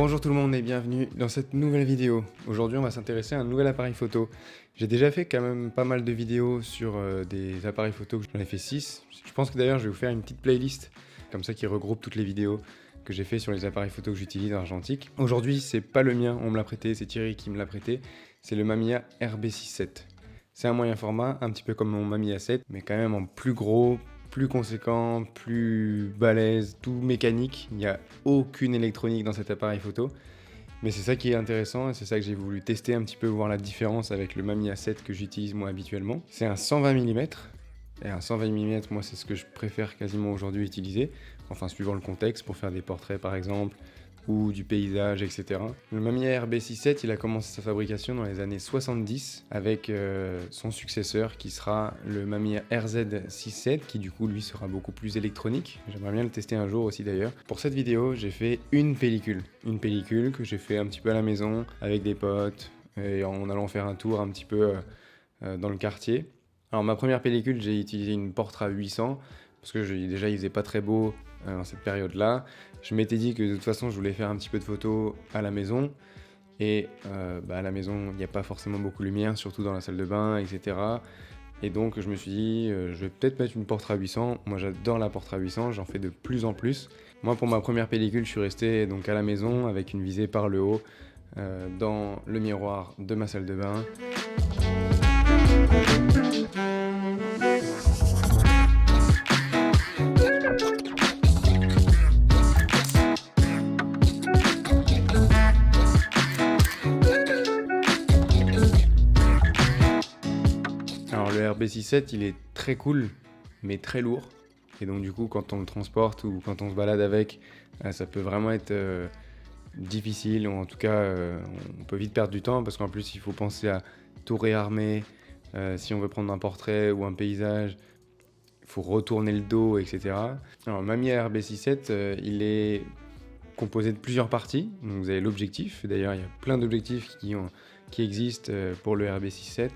Bonjour tout le monde et bienvenue dans cette nouvelle vidéo. Aujourd'hui on va s'intéresser à un nouvel appareil photo. J'ai déjà fait quand même pas mal de vidéos sur des appareils photo, j'en ai fait 6. Je pense que d'ailleurs je vais vous faire une petite playlist comme ça qui regroupe toutes les vidéos que j'ai fait sur les appareils photo que j'utilise en argentique. Aujourd'hui c'est pas le mien, on me l'a prêté, c'est Thierry qui me l'a prêté. C'est le Mamiya RB67. C'est un moyen format, un petit peu comme mon Mamiya 7, mais quand même en plus gros, plus conséquent, plus balèze, tout mécanique. Il n'y a aucune électronique dans cet appareil photo. Mais c'est ça qui est intéressant et c'est ça que j'ai voulu tester un petit peu, voir la différence avec le Mamiya 7 que j'utilise moi habituellement. C'est un 120 mm. Et un 120 mm, moi c'est ce que je préfère quasiment aujourd'hui utiliser. Enfin suivant le contexte, pour faire des portraits par exemple, ou du paysage, etc. Le Mamiya RB67, il a commencé sa fabrication dans les années 70 avec son successeur qui sera le Mamiya RZ67 qui du coup lui sera beaucoup plus électronique. J'aimerais bien le tester un jour aussi d'ailleurs. Pour cette vidéo, j'ai fait une pellicule que j'ai fait un petit peu à la maison avec des potes et en allant faire un tour un petit peu dans le quartier. Alors ma première pellicule, j'ai utilisé une Portra 800 parce que déjà il faisait pas très beau dans cette période-là. Je m'étais dit que de toute façon je voulais faire un petit peu de photos à la maison et à la maison il n'y a pas forcément beaucoup de lumière, surtout dans la salle de bain, etc. Et donc je me suis dit je vais peut-être mettre une Portra 800. Moi j'adore la Portra 800, j'en fais de plus en plus. Moi pour ma première pellicule je suis resté donc à la maison avec une visée par le haut dans le miroir de ma salle de bain. Alors le RB67 il est très cool mais très lourd et donc du coup quand on le transporte ou quand on se balade avec ça peut vraiment être difficile ou en tout cas on peut vite perdre du temps parce qu'en plus il faut penser à tout réarmer si on veut prendre un portrait ou un paysage il faut retourner le dos, etc. Alors Mamiya RB67 il est composé de plusieurs parties. Donc, vous avez l'objectif, d'ailleurs il y a plein d'objectifs qui existent pour le RB67.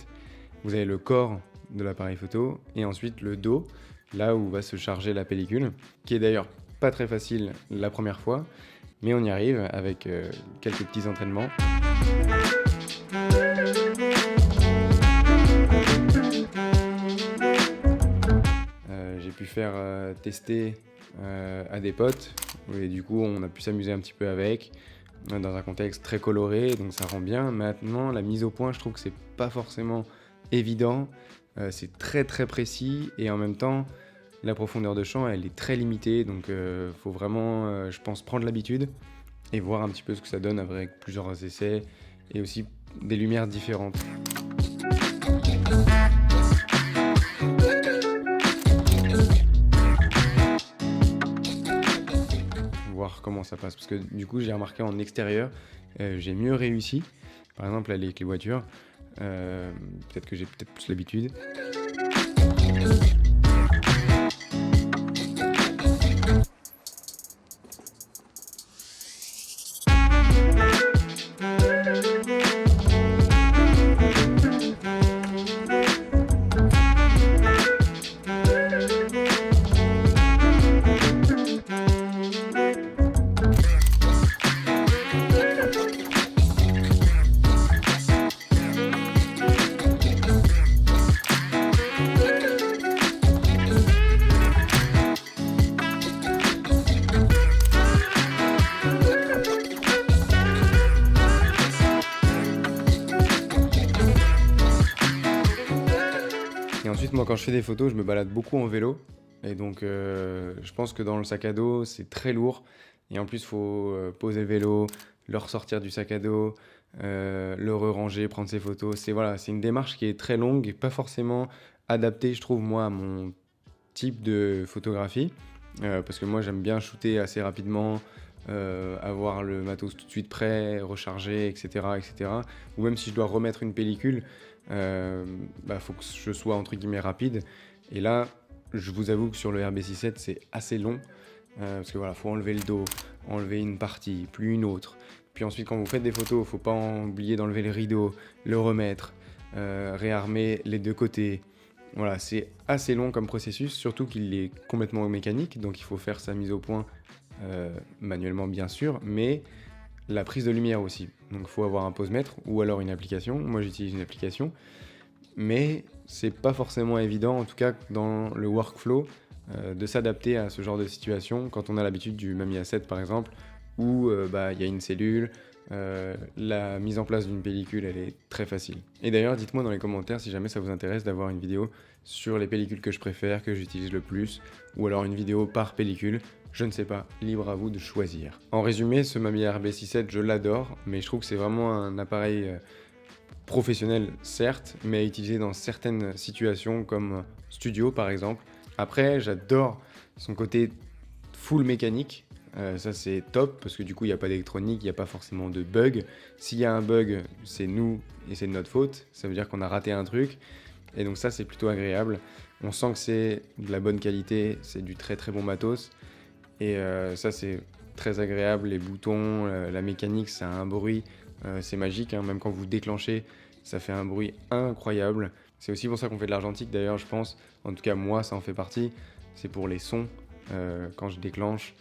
Vous avez le corps de l'appareil photo et ensuite le dos, là où va se charger la pellicule, qui est d'ailleurs pas très facile la première fois, mais on y arrive avec quelques petits entraînements. J'ai pu faire tester à des potes et du coup on a pu s'amuser un petit peu avec dans un contexte très coloré, donc ça rend bien. Maintenant la mise au point, je trouve que c'est pas forcément évident, c'est très précis et en même temps la profondeur de champ elle est très limitée, donc faut vraiment je pense prendre l'habitude et voir un petit peu ce que ça donne avec plusieurs essais et aussi des lumières différentes. Voir comment ça passe parce que du coup j'ai remarqué en extérieur j'ai mieux réussi, par exemple avec les voitures, peut-être que j'ai plus l'habitude. Et ensuite, moi, quand je fais des photos, je me balade beaucoup en vélo. Et donc, je pense que dans le sac à dos, c'est très lourd. Et en plus, il faut poser le vélo, le ressortir du sac à dos, le re-ranger, prendre ses photos. C'est une démarche qui est très longue et pas forcément adaptée, je trouve, moi, à mon type de photographie. Parce que moi, j'aime bien shooter assez rapidement, avoir le matos tout de suite prêt, recharger, etc., etc. Ou même si je dois remettre une pellicule, faut que je sois entre guillemets rapide. Et là, je vous avoue que sur le RB67, c'est assez long. Parce que voilà, faut enlever le dos, enlever une partie, puis une autre. Puis ensuite, quand vous faites des photos, faut pas oublier d'enlever le rideau, le remettre, réarmer les deux côtés. Voilà, c'est assez long comme processus, surtout qu'il est complètement mécanique, donc il faut faire sa mise au point manuellement bien sûr, mais la prise de lumière aussi. Donc il faut avoir un posemètre ou alors une application. Moi j'utilise une application, mais c'est pas forcément évident, en tout cas dans le workflow, de s'adapter à ce genre de situation quand on a l'habitude du Mamiya 7 par exemple, où il y a une cellule, la mise en place d'une pellicule elle est très facile. Et d'ailleurs dites-moi dans les commentaires si jamais ça vous intéresse d'avoir une vidéo sur les pellicules que je préfère, que j'utilise le plus, ou alors une vidéo par pellicule. Je ne sais pas, libre à vous de choisir. En résumé, ce Mamiya RB67, je l'adore, mais je trouve que c'est vraiment un appareil professionnel, certes, mais à utiliser dans certaines situations comme studio par exemple. Après, j'adore son côté full mécanique. Ça c'est top parce que du coup il n'y a pas d'électronique, il n'y a pas forcément de bug. S'il y a un bug, c'est nous et c'est de notre faute. Ça veut dire qu'on a raté un truc. Et donc ça c'est plutôt agréable. On sent que c'est de la bonne qualité, c'est du très très bon matos. Et ça c'est très agréable, les boutons, la mécanique, ça a un bruit, c'est magique, hein. Même quand vous déclenchez, ça fait un bruit incroyable. C'est aussi pour ça qu'on fait de l'argentique d'ailleurs, je pense. En tout cas moi ça en fait partie. C'est pour les sons quand je déclenche,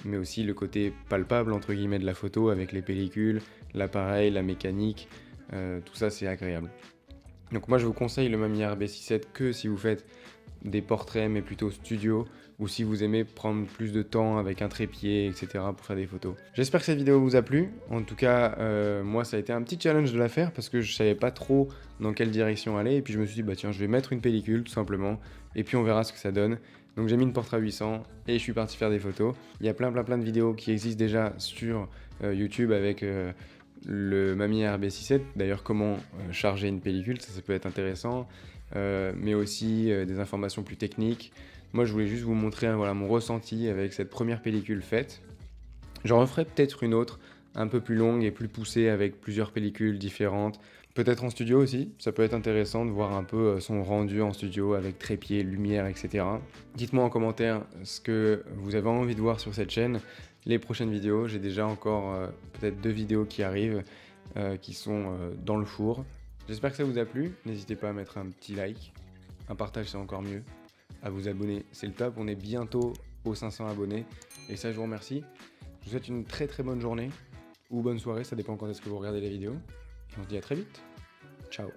mais aussi le côté palpable entre guillemets de la photo avec les pellicules, l'appareil, la mécanique, tout ça c'est agréable. Donc moi je vous conseille le Mamiya RB67 que si vous faites des portraits mais plutôt studio, ou si vous aimez prendre plus de temps avec un trépied, etc. pour faire des photos. J'espère que cette vidéo vous a plu. En tout cas, moi ça a été un petit challenge de la faire parce que je savais pas trop dans quelle direction aller, et puis je me suis dit bah tiens je vais mettre une pellicule tout simplement, et puis on verra ce que ça donne. Donc j'ai mis une portrait à 800 et je suis parti faire des photos. Il y a plein de vidéos qui existent déjà sur YouTube avec le Mamiya RB67. D'ailleurs comment charger une pellicule, ça peut être intéressant. Mais aussi des informations plus techniques. Moi je voulais juste vous montrer voilà, mon ressenti avec cette première pellicule faite. J'en referai peut-être une autre un peu plus longue et plus poussée avec plusieurs pellicules différentes. Peut-être en studio aussi, ça peut être intéressant de voir un peu son rendu en studio avec trépied, lumière, etc. Dites-moi en commentaire ce que vous avez envie de voir sur cette chaîne, les prochaines vidéos. J'ai déjà encore peut-être 2 vidéos qui arrivent, qui sont dans le four. J'espère que ça vous a plu, n'hésitez pas à mettre un petit like, un partage c'est encore mieux, à vous abonner c'est le top, on est bientôt aux 500 abonnés, et ça je vous remercie. Je vous souhaite une très bonne journée, ou bonne soirée, ça dépend quand est-ce que vous regardez la vidéo, et on se dit à très vite, ciao.